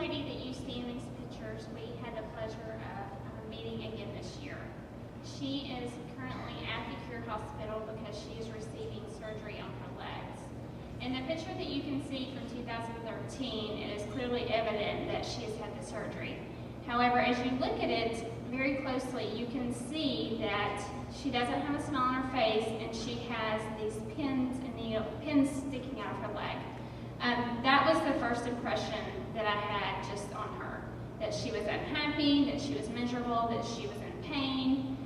lady that you see in these pictures, we had the pleasure of meeting again this year. She is currently at the Cure Hospital because she is receiving surgery on her legs. In the picture that you can see from 2013, it is clearly evident that she has had the surgery. However, as you look at it very closely, you can see that she doesn't have a smile on her face, and she has these pins sticking out of her leg. That was the first impression that I had just on her, that she was unhappy, that she was miserable, that she was in pain.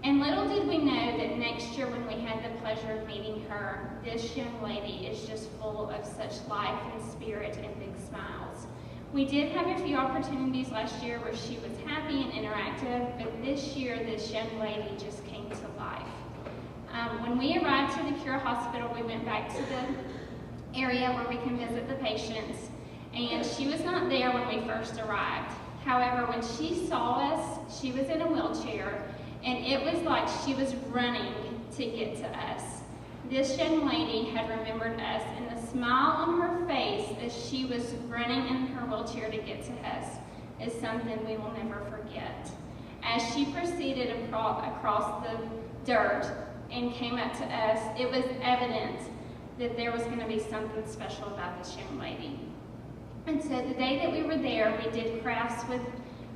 And little did we know that next year when we had the pleasure of meeting her, this young lady is just full of such life and spirit and big smiles. We did have a few opportunities last year where she was happy and interactive, but this year this young lady just came to life. When we arrived to the Cure Hospital, we went back to the area where we can visit the patients, and she was not there when we first arrived. However, when she saw us, she was in a wheelchair, and it was like she was running to get to us. This young lady had remembered us, and the smile on her face as she was running in her wheelchair to get to us is something we will never forget. As she proceeded across the dirt and came up to us, it was evident that there was going to be something special about this young lady. And so the day that we were there, we did crafts with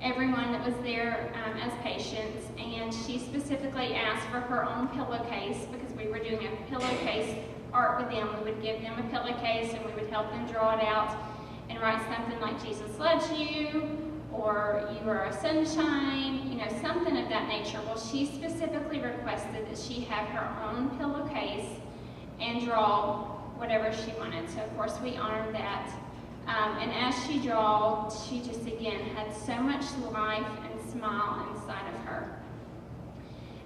everyone that was there as patients, and she specifically asked for her own pillowcase because we were doing a pillowcase art with them. We would give them a pillowcase and we would help them draw it out and write something like Jesus loves you, or you are a sunshine, something of that nature. Well, she specifically requested that she have her own pillowcase and draw whatever she wanted. So of course we honored that. And as she drawed, she just again had so much life and smile inside of her.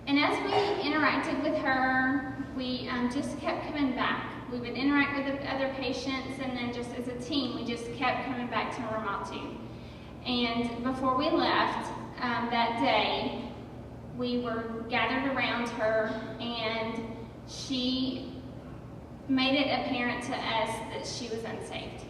And as we interacted with her, we just kept coming back. We would interact with the other patients, and then just as a team, we just kept coming back to Ramatou. And before we left that day, we were gathered around her, and she made it apparent to us that she was unsaved.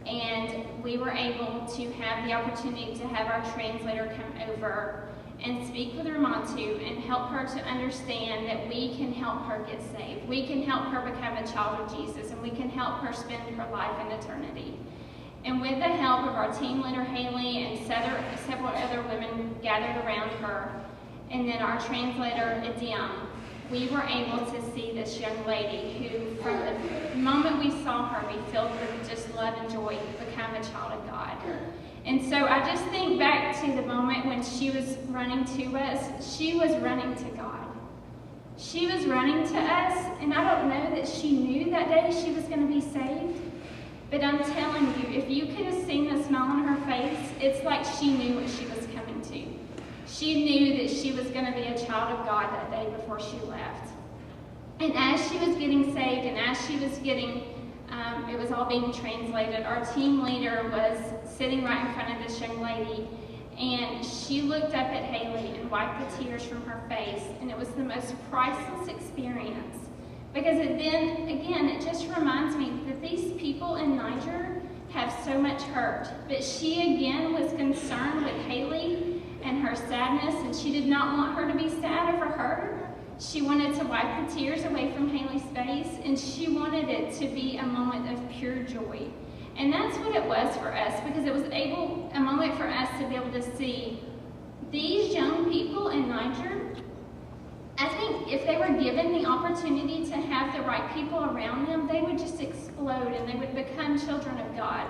And we were able to have the opportunity to have our translator come over and speak with Ramatou and help her to understand that we can help her get saved. We can help her become a child of Jesus, and we can help her spend her life in eternity. And with the help of our team leader, Haley, and several other women gathered around her, and then our translator, Idiom, we were able to see this young lady who, from the moment we saw her, be filled with just love and joy, become a child of God. And so I just think back to the moment when she was running to us. She was running to God. She was running to us, and I don't know that she knew that day she was going to be saved, but I'm telling you, if you could have seen the smile on her face, it's like she knew what she was coming to. She knew that she was going to be a child of God that day before she left. And as she was getting saved, and as she was getting, it was all being translated, our team leader was sitting right in front of this young lady, and she looked up at Haley and wiped the tears from her face, and it was the most priceless experience. Because it just reminds me that these people in Niger have so much hurt. But she again was concerned with Haley and her sadness, and she did not want her to be sad over her. She wanted to wipe the tears away from Haley's face, and she wanted it to be a moment of pure joy. And that's what it was for us, because it was a moment for us to be able to see these young people in Niger. I think if they were given the opportunity to have the right people around them, they would just explode and they would become children of God.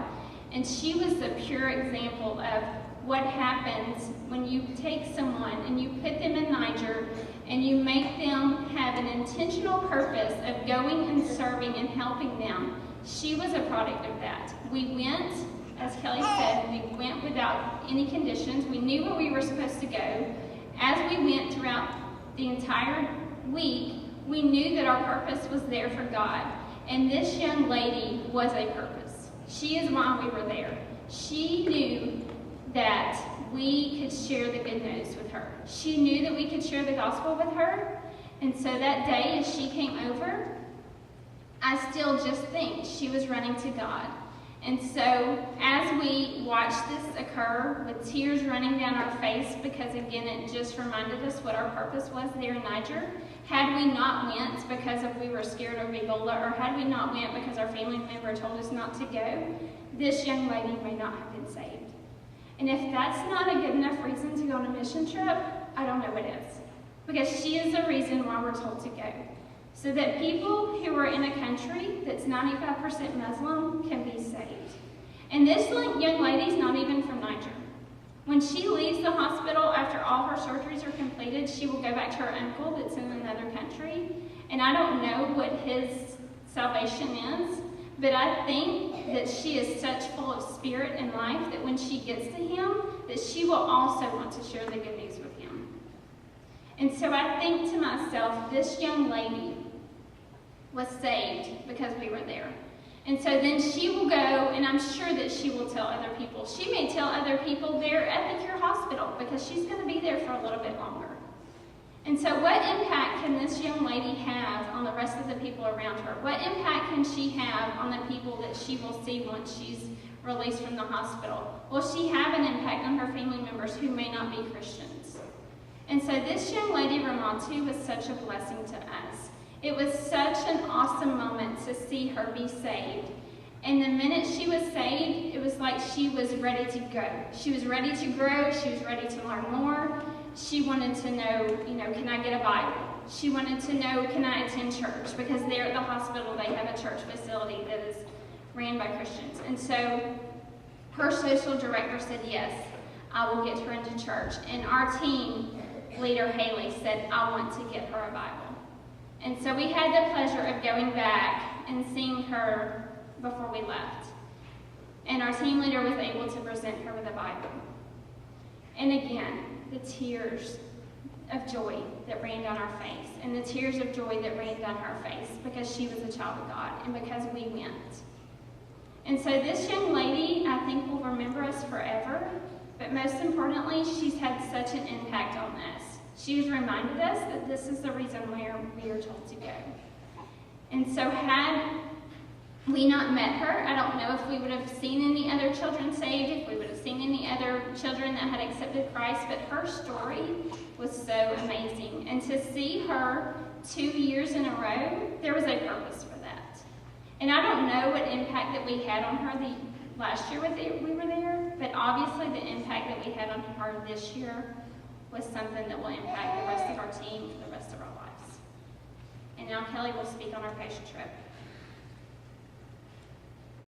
And she was the pure example of what happens when you take someone and you put them in Niger and you make them have an intentional purpose of going and serving and helping them. She was a product of that. We went, as Kelly said, we went without any conditions. We knew where we were supposed to go. As we went throughout the entire week, we knew that our purpose was there for God. And this young lady was a purpose. She is why we were there. She knew that we could share the good news with her. She knew that we could share the gospel with her. And so that day as she came over, I still just think she was running to God. And so as we watched this occur with tears running down our face, because again, it just reminded us what our purpose was there in Niger. Had we not went because we were scared of Ebola, or had we not went because our family member told us not to go, this young lady may not have been saved. And if that's not a good enough reason to go on a mission trip, I don't know what is. Because she is the reason why we're told to go. So that people who are in a country that's 95% Muslim can be saved. And this young lady's not even from Niger. When she leaves the hospital after all her surgeries are completed, she will go back to her uncle that's in another country. And I don't know what his salvation is, but I think that she is such full of spirit and life that when she gets to him, that she will also want to share the good news with him. And so I think to myself, this young lady was saved because we were there. And so then she will go, and I'm sure that she will tell other people. She may tell other people there at the Cure Hospital because she's going to be there for a little bit longer. And so what impact can this young lady have on the rest of the people around her? What impact can she have on the people that she will see once she's released from the hospital? Will she have an impact on her family members who may not be Christians? And so this young lady, Ramatou, was such a blessing to us. It was such an awesome moment to see her be saved. And the minute she was saved, it was like she was ready to go. She was ready to grow. She was ready to learn more. She wanted to know, can I get a Bible? She wanted to know, can I attend church? Because there at the hospital, they have a church facility that is ran by Christians. And so her social director said, yes, I will get her into church. And our team leader, Haley, said, I want to get her a Bible. And so we had the pleasure of going back and seeing her before we left. And our team leader was able to present her with a Bible. And again, the tears of joy that ran down our face, and the tears of joy that ran down her face because she was a child of God and because we went. And so this young lady, I think, will remember us forever, but most importantly, she's had such an impact on us. She has reminded us that this is the reason where we are told to go. And so had we not met her, I don't know if we would have seen any other children saved, if we would have seen any other children that had accepted Christ, but her story was so amazing. And to see her 2 years in a row, there was a purpose for that. And I don't know what impact that we had on her the last year we were there, but obviously the impact that we had on her this year was something that will impact the rest of our team for the rest of our lives. And now Kelly will speak on our patient trip.